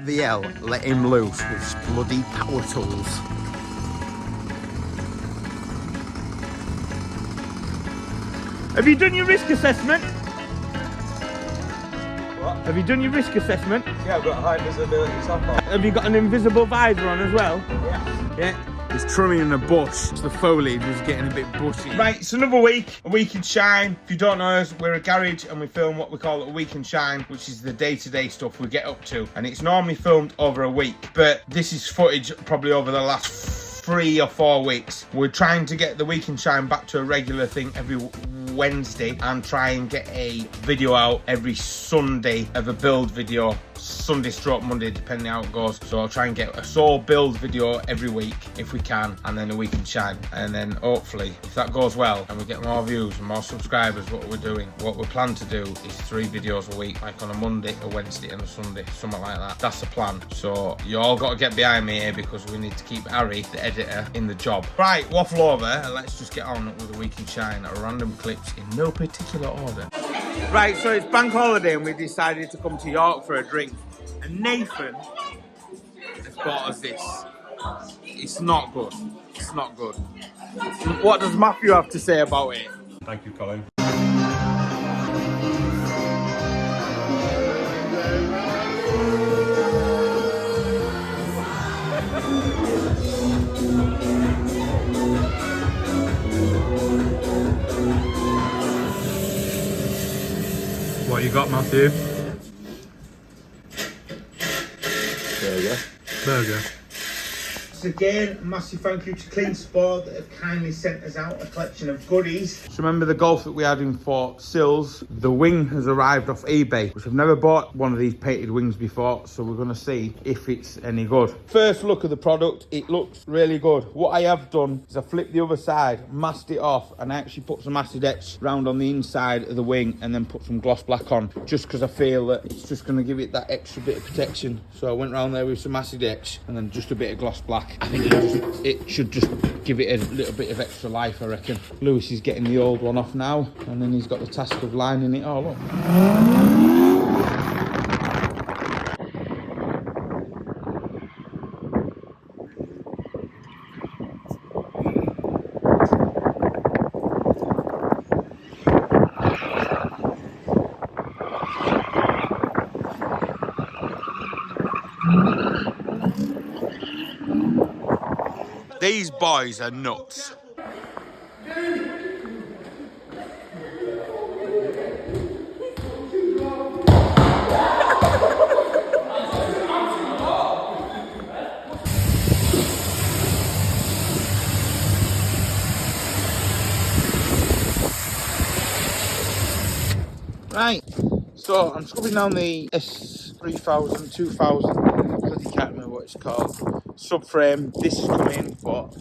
the hell let him loose with his bloody power tools. Have you done your risk assessment? What? Have you done your risk assessment? Yeah, I've got high visibility top on. Have you got an invisible visor on as well? Yeah. Yeah. He's trimming in a bush. The foliage was getting a bit bushy. Right, it's another week, a week in shine. If you don't know us, we're a garage and we film what we call a week in shine, which is the day-to-day stuff we get up to. And it's normally filmed over a week, but this is footage probably over the last 3 or 4 weeks. We're trying to get the week in shine back to a regular thing every Wednesday and try and get a video out every Sunday of a build video. Sunday stroke Monday, depending how it goes. So I'll try and get a sole build video every week if we can, and then a week in shine. And then hopefully, if that goes well and we get more views and more subscribers, what we're doing, what we plan to do is 3 videos a week, like on a Monday, a Wednesday and a Sunday, something like that. That's the plan. So you all got to get behind me here because we need to keep Harry, the editor, in the job. Right, waffle over and let's just get on with the week in shine at random clips in no particular order. Right, so it's bank holiday and we decided to come to York for a drink. And Nathan has bought us this. It's not good. It's not good. What does Matthew have to say about it? Thank you, Colin. What you got, Matthew? Burger. So again, a massive thank you to Clean Sport that have kindly sent us out a collection of goodies. So remember the Golf that we had in Fort Sills? The wing has arrived off eBay, which I've never bought one of these painted wings before, so we're going to see if it's any good. First look at the product, it looks really good. What I have done is I flipped the other side, masked it off, and I actually put some acid etch round on the inside of the wing and then put some gloss black on, just because I feel that it's just going to give it that extra bit of protection. So I went round there with some acid etch and then just a bit of gloss black. I think it should just give it a little bit of extra life, I reckon. Lewis is getting the old one off now, and then he's got the task of lining it all up. These boys are nuts. Right, so I'm scrubbing down the S3000, 2000, because you can't remember what it's called, subframe. This is coming, but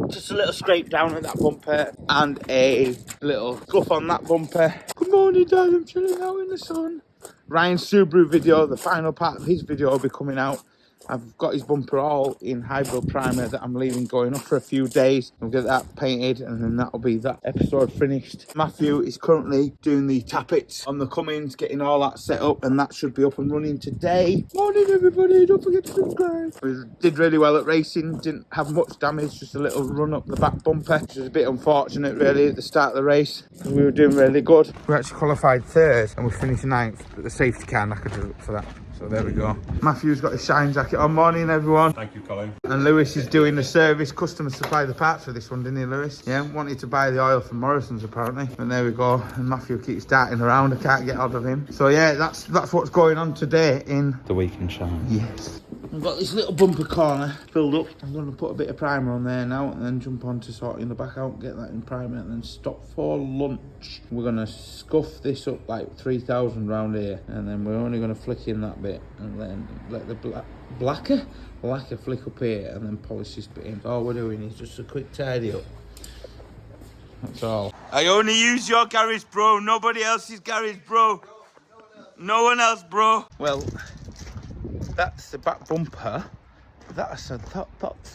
just a little scrape down at that bumper and a little scuff on that bumper. Good morning, Dad, I'm chilling out in the sun. Ryan's Subaru video, the final part of his video will be coming out. I've got his bumper all in high-build primer that I'm leaving going off for a few days. I'll get that painted and then that'll be that episode finished. Matthew is currently doing the tappets on the Cummins, getting all that set up, and that should be up and running today. Morning everybody, don't forget to subscribe. We did really well at racing, didn't have much damage, just a little run up the back bumper, which was a bit unfortunate really at the start of the race. We were doing really good. We actually qualified third and we finished ninth, but the safety car knackered us up for that. So there we go. Matthew's got his shine jacket on. Morning everyone. Thank you, Colin. And Lewis is doing the service. Customer supply the parts for this one, didn't he, Lewis? Yeah, wanted to buy the oil from Morrison's apparently. And there we go. And Matthew keeps darting around. I can't get hold of him. So yeah, that's what's going on today in the week in shine. Yes. I've got this little bumper corner filled up. I'm going to put a bit of primer on there now and then jump on to sorting the back out, get that in primer and then stop for lunch. We're going to scuff this up like 3,000 round here and then we're only going to flick in that bit and then let the lacquer flick up here and then polish this bit in. All we're doing is just a quick tidy up. That's all. I only use your garage, bro. Nobody else's garage, bro. No one else, bro. Well, that's the back bumper. That's the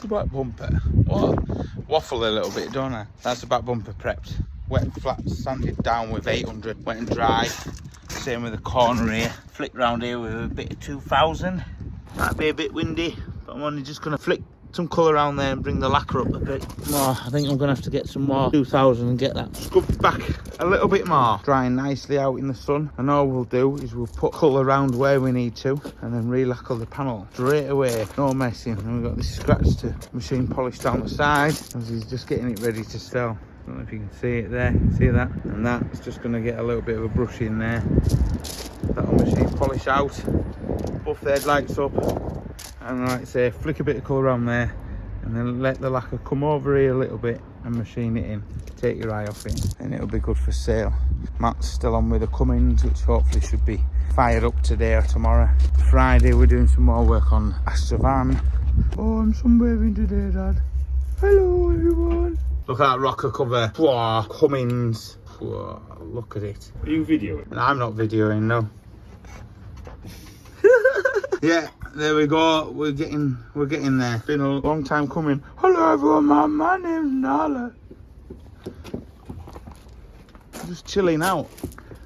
back bumper. What? Waffle a little bit, don't I? That's the back bumper prepped. Wet and flat, sanded down with 800. Wet and dry. Same with the corner here. Flick round here with a bit of 2000. Might be a bit windy, but I'm only just going to flick some colour around there and bring the lacquer up a bit more. I think I'm going to have to get some more 2000 and get that scuffed back a little bit more. Drying nicely out in the sun. And all we'll do is we'll put colour around where we need to and then re-lacquer the panel straight away. No messing. And we've got this scratch to machine polish down the side as he's just getting it ready to sell. I don't know if you can see it there. See that? And that's just going to get a little bit of a brush in there. That'll machine polish out. Buff the headlights up. And like I say, flick a bit of colour around there and then let the lacquer come over here a little bit and machine it in. Take your eye off it and it'll be good for sale. Matt's still on with the Cummins, which hopefully should be fired up today or tomorrow. Friday we're doing some more work on Astra van. Oh, I'm sunbathing today, Dad. Hello everyone. Look at that rocker cover. Whoa, Cummins. Whoa, look at it. Are you videoing? And I'm not videoing, no. Yeah, there we go. We're getting there. Been a long time coming. Hello everyone, my name's Nala. Just chilling out.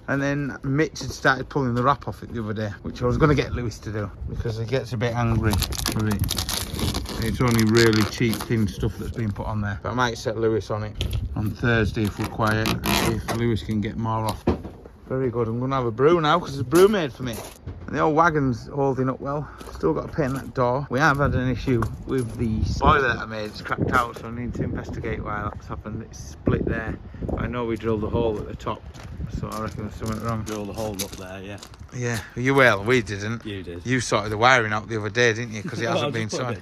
And then Mitch had started pulling the wrap off it the other day, which I was going to get Lewis to do because he gets a bit angry with it. It's only really cheap thin stuff that's been put on there. But I might set Lewis on it on Thursday if we're quiet, see if Lewis can get more off. Very good. I'm going to have a brew now because there's a brew made for me. And the old wagon's holding up well. Still got to paint that door. We have had an issue with the spoiler that I made. It's cracked out, so I need to investigate why that's happened. It's split there. But I know we drilled a hole at the top, so I reckon there's something wrong. Drilled a hole up there, yeah. Yeah, you will. We didn't. You did. You sorted the wiring out the other day, didn't you? Because it hasn't been sorted.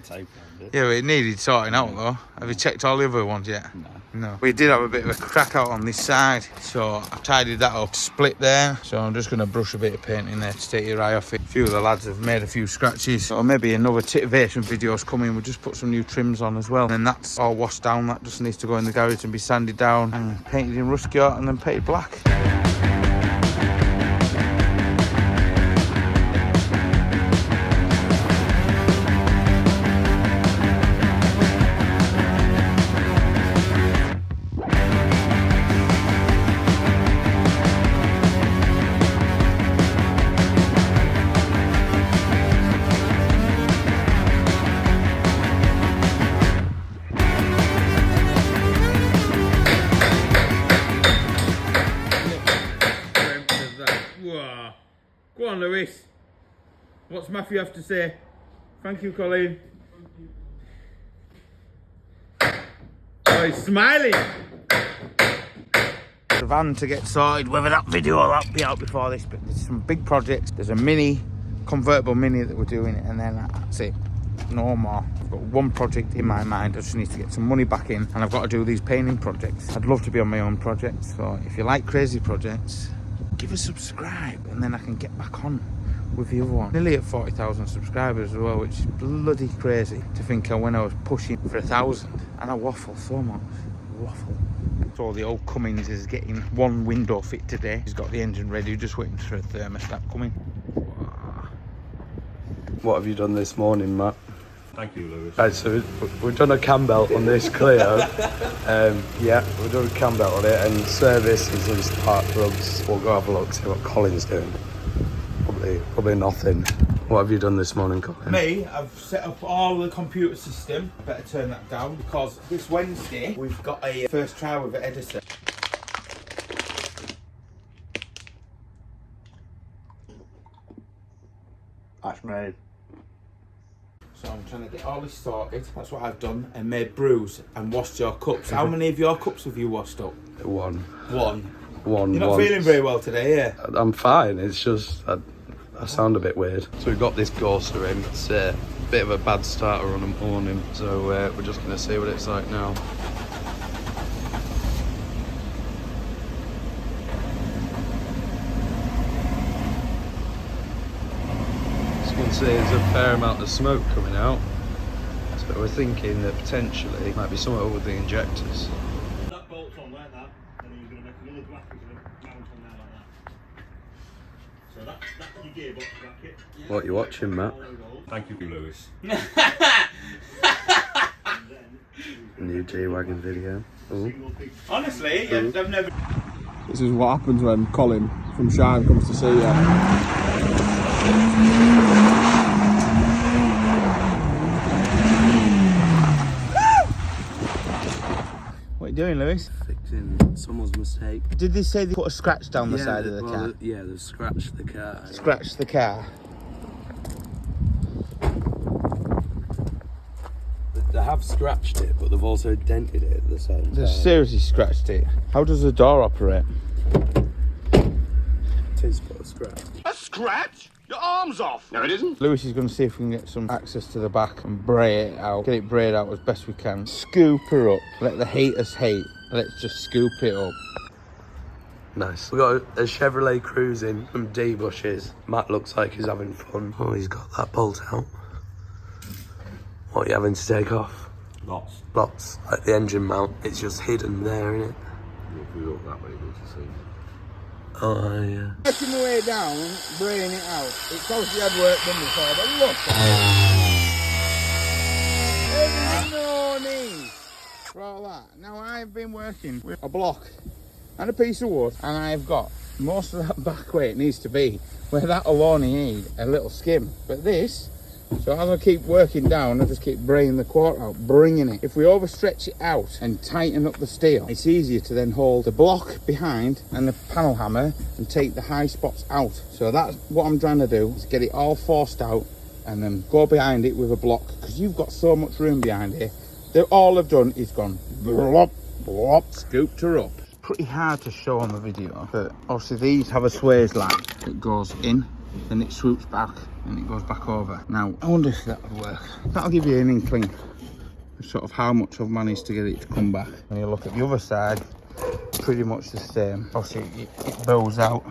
Yeah, but it needed sorting out though. Have you checked all the other ones yet? No. We did have a bit of a crack out on this side, so I tidied that up, split there. So I'm just going to brush a bit of paint in there to take your eye off it. A few of the lads have made a few scratches, or maybe another titivation video's coming. We'll just put some new trims on as well. And then that's all washed down. That just needs to go in the garage and be sanded down and painted in rusty art and then painted black. Go on, Lewis. What's Matthew have to say? Thank you, Colin. Oh, he's smiling. The van to get sorted, whether that video will be out before this, but there's some big projects. There's a mini, convertible mini that we're doing, and then that's it. No more. I've got one project in my mind. I just need to get some money back in, and I've got to do these painting projects. I'd love to be on my own projects, so if you like crazy projects, give a subscribe and then I can get back on with the other one. Nearly at 40,000 subscribers as well, which is bloody crazy to think of when I was pushing for 1,000. And I waffle so much. Waffle. So the old Cummins is getting one window fit today. He's got the engine ready, just waiting for a thermostat coming. What have you done this morning, Matt? Thank you, Lewis. Right, so we've done a cam belt on this Clio. Yeah, we've done a cam belt on it, and service is in spark plugs. We'll go have a look, see what Colin's doing. Probably nothing. What have you done this morning, Colin? Me, I've set up all the computer system. Better turn that down because this Wednesday we've got a first trial with Edison. That's made. So I'm trying to get all this sorted. That's what I've done, and made brews and washed your cups. How many of your cups have you washed up? One. You're not feeling very well today, yeah? I'm fine. It's just I sound a bit weird. So we've got this Gosling in. It's a bit of a bad starter on a morning, so we're just going to see what it's like now. As you can see, there's a fair amount of smoke coming out. So we're thinking that potentially it might be something with the injectors. That bolt's on like that, and then you're going to make another bracket and mount on there like that. So that's your gearbox bracket. What are you watching, Matt? Thank you, Lewis. New G-Wagon video. Ooh. Honestly, yeah, I've never... This is what happens when Colin from Shine comes to see you. Lewis? Fixing someone's mistake. Did they say they put a scratch down the side of the car? Yeah, they've scratched the car. Scratched the car? They have scratched it, but they've also dented it at the same time. They've seriously scratched it. How does the door operate? It is but a scratch. A scratch? Your arm's off. No, it isn't. Lewis is going to see if we can get some access to the back and bray it out. Get it brayed out as best we can. Scoop her up. Let the haters hate. Let's just scoop it up. Nice. We've got a Chevrolet Cruising from D Bushes. Matt looks like he's having fun. Oh, he's got that bolt out. What are you having to take off? Lots. Lots. Like the engine mount. It's just hidden there, isn't it? If we look that way, we'll see. Oh, yeah. Working my way down, braying it out. It's obviously had work done before, but look at it. No need for all that. Now I've been working with a block and a piece of wood, and I've got most of that back where it needs to be, where that'll only need a little skim. But this, so as I keep working down, I just keep braying the quarter out, bringing it. If we overstretch it out and tighten up the steel, it's easier to then hold the block behind and the panel hammer and take the high spots out. So that's what I'm trying to do, is get it all forced out and then go behind it with a block, because you've got so much room behind here. All I've done is gone blop, blop, scooped her up. It's pretty hard to show on the video, but obviously these have a sway's line that goes in, then it swoops back and it goes back over. Now, I wonder if that would work. That'll give you an inkling of sort of how much I've managed to get it to come back. When you look at the other side, pretty much the same. Obviously, it bows out.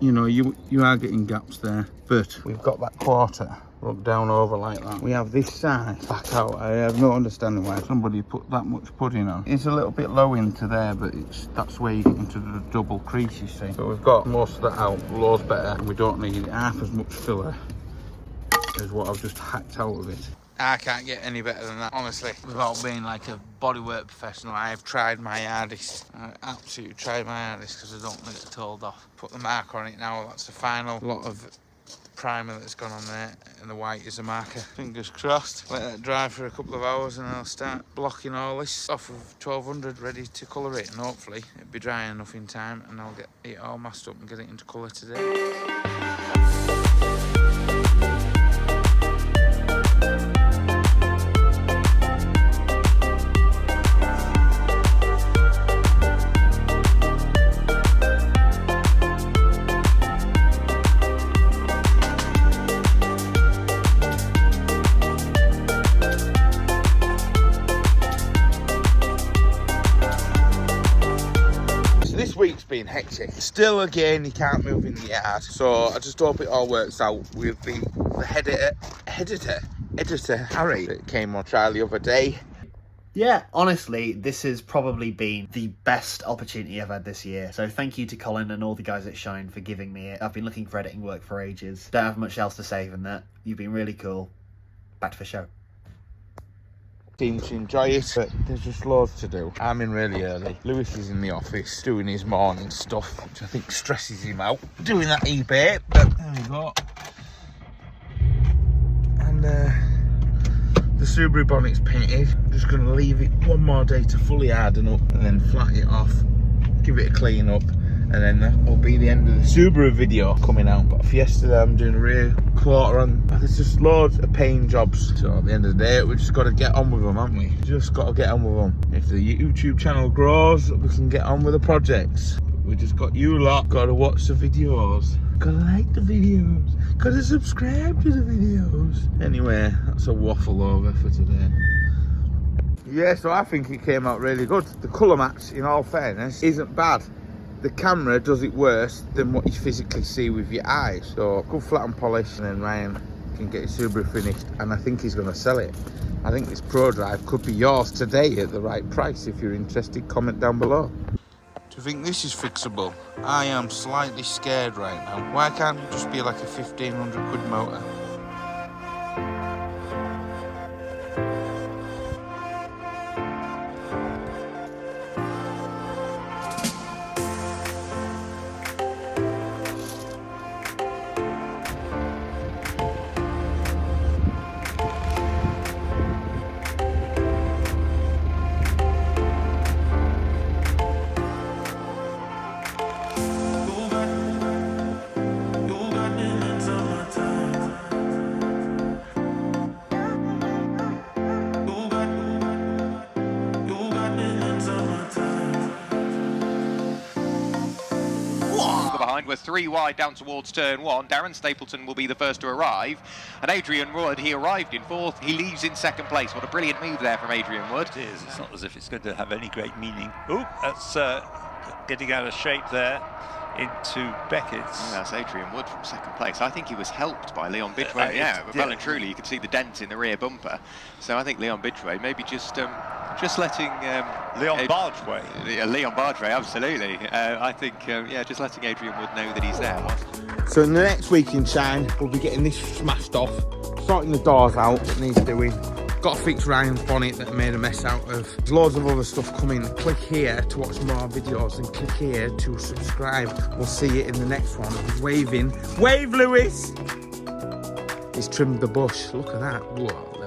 You know, you are getting gaps there, but we've got that quarter rubbed down over like that. We have this side back out. I have no understanding why somebody put that much pudding on. It's a little bit low into there, but that's where you get into the double crease, you see. But we've got most of that out, loads better. We don't need half as much filler as what I've just hacked out of it. I can't get any better than that, honestly. Without being like a bodywork professional, I have tried my hardest. I absolutely tried my hardest, because I don't want to get told off. Put the mark on it now. That's the final lot of primer that's gone on there, and the white is a marker. Fingers crossed. Let that dry for a couple of hours and I'll start blocking all this off of 1200, ready to colour it, and hopefully it'll be dry enough in time and I'll get it all masked up and get it into colour today. Week's been hectic. Still, again, you can't move in the yard, so I just hope it all works out with the editor Harry that came on trial the other day. Yeah, honestly, this has probably been the best opportunity I've had this year. So thank you to Colin and all the guys at Shine for giving me it. I've been looking for editing work for ages. Don't have much else to say than that. You've been really cool. Back to the show. Seem to enjoy it, but there's just loads to do. I'm in really early. Lewis is in the office doing his morning stuff, which I think stresses him out. Doing that eBay, but there we go. And the Subaru bonnet's painted. I'm just going to leave it one more day to fully harden up and then flat it off, give it a clean up, and then that will be the end of the Subaru video coming out. But for yesterday, I'm doing a rear quarter on. There's just loads of paying jobs. So at the end of the day, we just got to get on with them, haven't we? Just got to get on with them. If the YouTube channel grows, we can get on with the projects. We just got you lot. Got to watch the videos. Got to like the videos. Got to subscribe to the videos. Anyway, that's a waffle over for today. Yeah, so I think it came out really good. The colour match, in all fairness, isn't bad. The camera does it worse than what you physically see with your eyes. So good flat and polish, and then Ryan can get his Subaru finished, and I think he's going to sell it. I think this Pro Drive could be yours today at the right price. If you're interested, comment down below. Do you think this is fixable? I am slightly scared right now. Why can't it just be like a 1500 quid motor? We're 3 wide down towards turn 1. Darren Stapleton will be the first to arrive. And Adrian Wood, he arrived in 4th. He leaves in 2nd place. What a brilliant move there from Adrian Wood. It is. It's not as if it's going to have any great meaning. Oh, that's getting out of shape there into Beckett's. Oh, that's Adrian Wood from 2nd place. I think he was helped by Leon Bidway. But well and truly, you could see the dent in the rear bumper. So I think Leon Bidway maybe just letting Leon Bargeway. Leon Bargeway, absolutely. I think just letting Adrian Wood know that he's there. So in the next week in Shine, we'll be getting this smashed off, sorting the doors out that needs doing. Got to fix Ryan's bonnet that I made a mess out of. There's loads of other stuff coming. Click here to watch more videos and click here to subscribe. We'll see you in the next one. He's waving. Wave, Lewis! He's trimmed the bush. Look at that. Whoa.